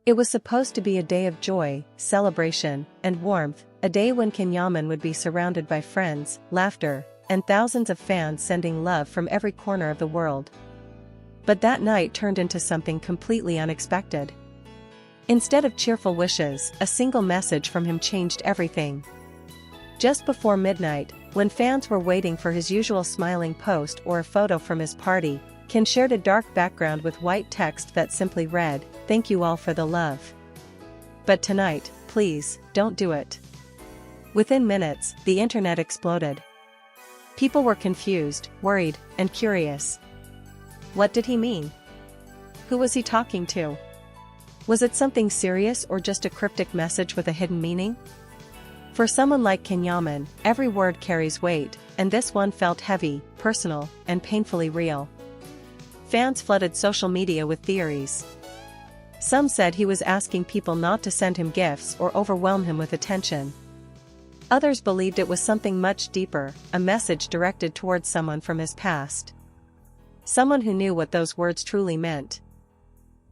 It was supposed to be a day of joy, celebration, and warmth, a day when Yaman would be surrounded by friends, laughter, and thousands of fans sending love from every corner of the world. But that night turned into something completely unexpected. Instead of cheerful wishes, a single message from him changed everything. Just before midnight, when fans were waiting for his usual smiling post or a photo from his party, Ken shared a dark background with white text that simply read, "Thank you all for the love. But tonight, please, don't do it." Within minutes, the internet exploded. People were confused, worried, and curious. What did he mean? Who was he talking to? Was it something serious or just a cryptic message with a hidden meaning? For someone like Yaman, every word carries weight, and this one felt heavy, personal, and painfully real. Fans flooded social media with theories. Some said he was asking people not to send him gifts or overwhelm him with attention. Others believed it was something much deeper, a message directed towards someone from his past. Someone who knew what those words truly meant.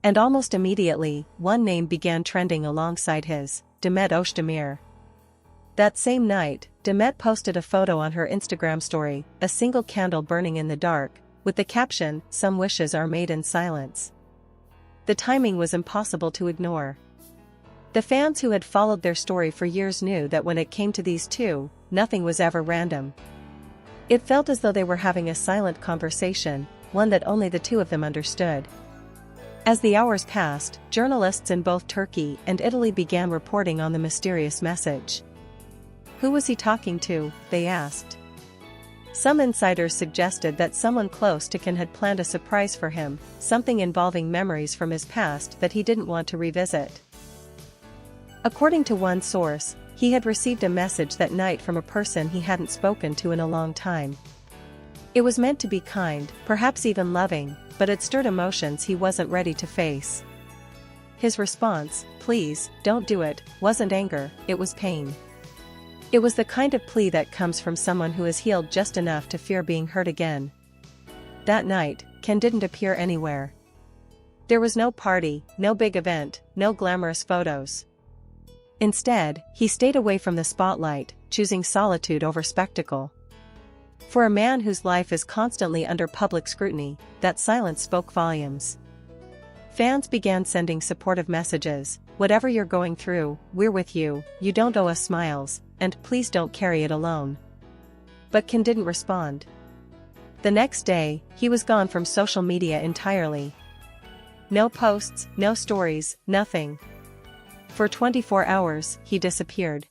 And almost immediately, one name began trending alongside his, Demet Özdemir. That same night, Demet posted a photo on her Instagram story, a single candle burning in the dark, with the caption, "Some wishes are made in silence." The timing was impossible to ignore. The fans who had followed their story for years knew that when it came to these two, nothing was ever random. It felt as though they were having a silent conversation, one that only the two of them understood. As the hours passed, journalists in both Turkey and Italy began reporting on the mysterious message. Who was he talking to, they asked. Some insiders suggested that someone close to Ken had planned a surprise for him, something involving memories from his past that he didn't want to revisit. According to one source, he had received a message that night from a person he hadn't spoken to in a long time. It was meant to be kind, perhaps even loving, but it stirred emotions he wasn't ready to face. His response, "Please, don't do it," wasn't anger, it was pain. It was the kind of plea that comes from someone who has healed just enough to fear being hurt again. That night, Ken didn't appear anywhere. There was no party, no big event, no glamorous photos. Instead, he stayed away from the spotlight, choosing solitude over spectacle. For a man whose life is constantly under public scrutiny, that silence spoke volumes. Fans began sending supportive messages, "Whatever you're going through, we're with you, you don't owe us smiles, and please don't carry it alone." But Ken didn't respond. The next day, he was gone from social media entirely. No posts, no stories, nothing. For 24 hours, he disappeared.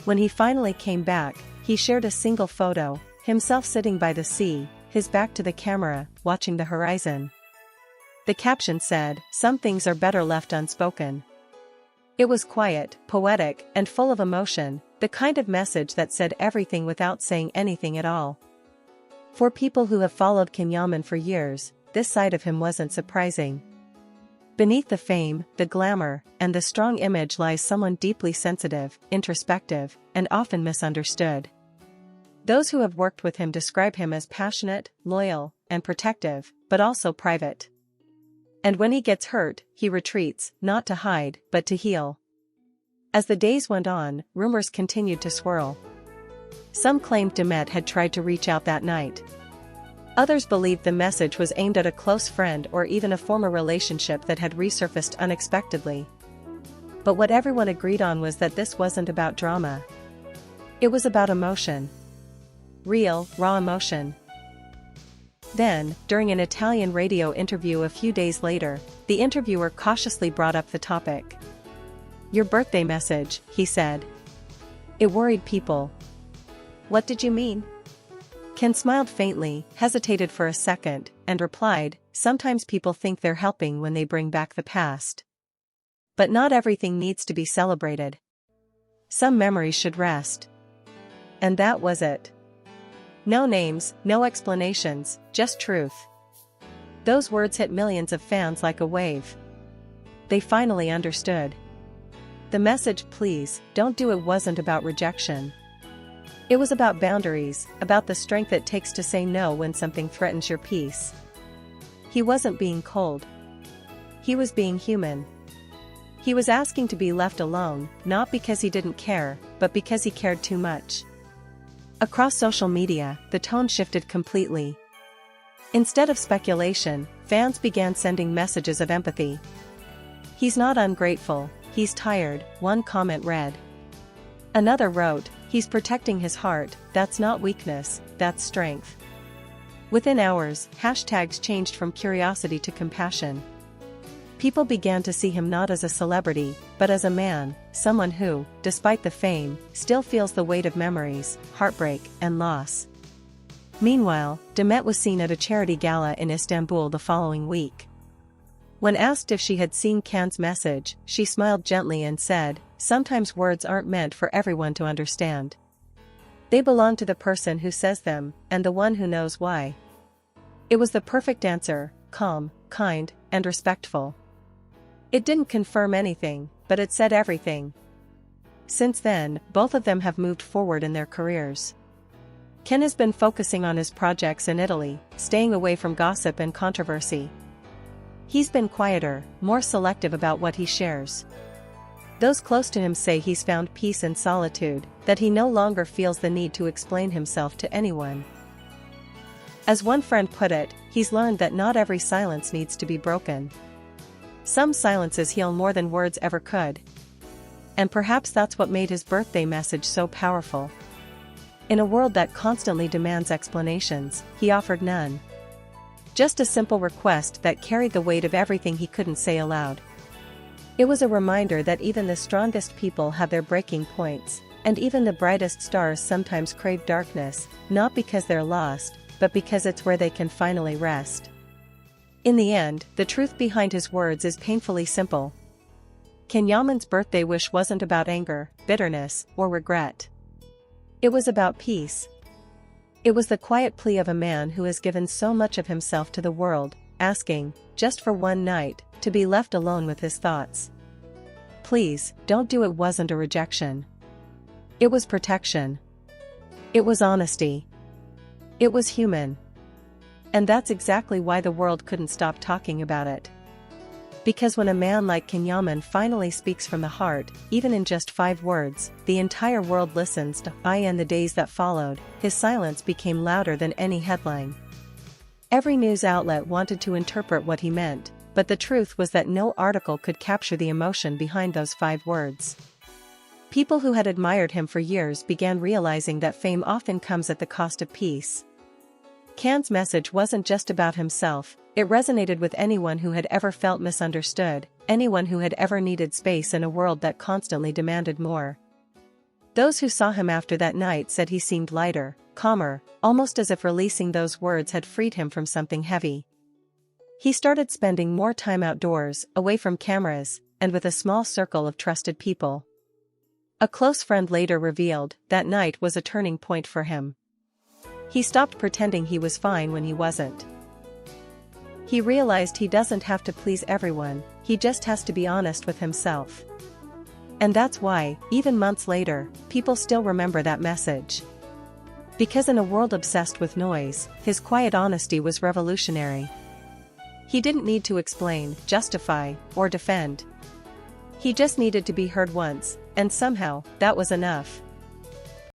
When he finally came back, he shared a single photo, himself sitting by the sea, his back to the camera, watching the horizon. The caption said, "Some things are better left unspoken." It was quiet, poetic, and full of emotion, the kind of message that said everything without saying anything at all. For people who have followed Yaman for years, this side of him wasn't surprising. Beneath the fame, the glamour, and the strong image lies someone deeply sensitive, introspective, and often misunderstood. Those who have worked with him describe him as passionate, loyal, and protective, but also private. And when he gets hurt, he retreats, not to hide, but to heal. As the days went on, rumors continued to swirl. Some claimed Demet had tried to reach out that night. Others believed the message was aimed at a close friend or even a former relationship that had resurfaced unexpectedly. But what everyone agreed on was that this wasn't about drama. It was about emotion. Real, raw emotion. Then, during an Italian radio interview a few days later, the interviewer cautiously brought up the topic. "Your birthday message," he said. "It worried people." "What did you mean?" Ken smiled faintly, hesitated for a second, and replied, "Sometimes people think they're helping when they bring back the past. But not everything needs to be celebrated. Some memories should rest." And that was it. No names, no explanations, just truth. Those words hit millions of fans like a wave. They finally understood. The message, "Please, don't do it," wasn't about rejection. It was about boundaries, about the strength it takes to say no when something threatens your peace. He wasn't being cold. He was being human. He was asking to be left alone, not because he didn't care, but because he cared too much. Across social media, the tone shifted completely. Instead of speculation, fans began sending messages of empathy. "He's not ungrateful, he's tired," one comment read. Another wrote, "He's protecting his heart, that's not weakness, that's strength." Within hours, hashtags changed from curiosity to compassion. People began to see him not as a celebrity, but as a man, someone who, despite the fame, still feels the weight of memories, heartbreak, and loss. Meanwhile, Demet was seen at a charity gala in Istanbul the following week. When asked if she had seen Can's message, she smiled gently and said, "Sometimes words aren't meant for everyone to understand. They belong to the person who says them, and the one who knows why." It was the perfect answer, calm, kind, and respectful. It didn't confirm anything, but it said everything. Since then, both of them have moved forward in their careers. Ken has been focusing on his projects in Italy, staying away from gossip and controversy. He's been quieter, more selective about what he shares. Those close to him say he's found peace in solitude, that he no longer feels the need to explain himself to anyone. As one friend put it, he's learned that not every silence needs to be broken. Some silences heal more than words ever could. And perhaps that's what made his birthday message so powerful. In a world that constantly demands explanations, he offered none. Just a simple request that carried the weight of everything he couldn't say aloud. It was a reminder that even the strongest people have their breaking points, and even the brightest stars sometimes crave darkness, not because they're lost, but because it's where they can finally rest. In the end, the truth behind his words is painfully simple. Can Yaman's birthday wish wasn't about anger, bitterness, or regret. It was about peace. It was the quiet plea of a man who has given so much of himself to the world, asking, just for one night, to be left alone with his thoughts. Please, don't do it. Wasn't a rejection. It was protection. It was honesty. It was human. And that's exactly why the world couldn't stop talking about it. Because when a man like Ken Yaman finally speaks from the heart, even in just 5 words, the entire world listens. In the days that followed, his silence became louder than any headline. Every news outlet wanted to interpret what he meant, but the truth was that no article could capture the emotion behind those 5 words. People who had admired him for years began realizing that fame often comes at the cost of peace. Can's message wasn't just about himself, it resonated with anyone who had ever felt misunderstood, anyone who had ever needed space in a world that constantly demanded more. Those who saw him after that night said he seemed lighter, calmer, almost as if releasing those words had freed him from something heavy. He started spending more time outdoors, away from cameras, and with a small circle of trusted people. A close friend later revealed, that night was a turning point for him. He stopped pretending he was fine when he wasn't. He realized he doesn't have to please everyone, he just has to be honest with himself. And that's why, even months later, people still remember that message. Because in a world obsessed with noise, his quiet honesty was revolutionary. He didn't need to explain, justify, or defend. He just needed to be heard once, and somehow, that was enough.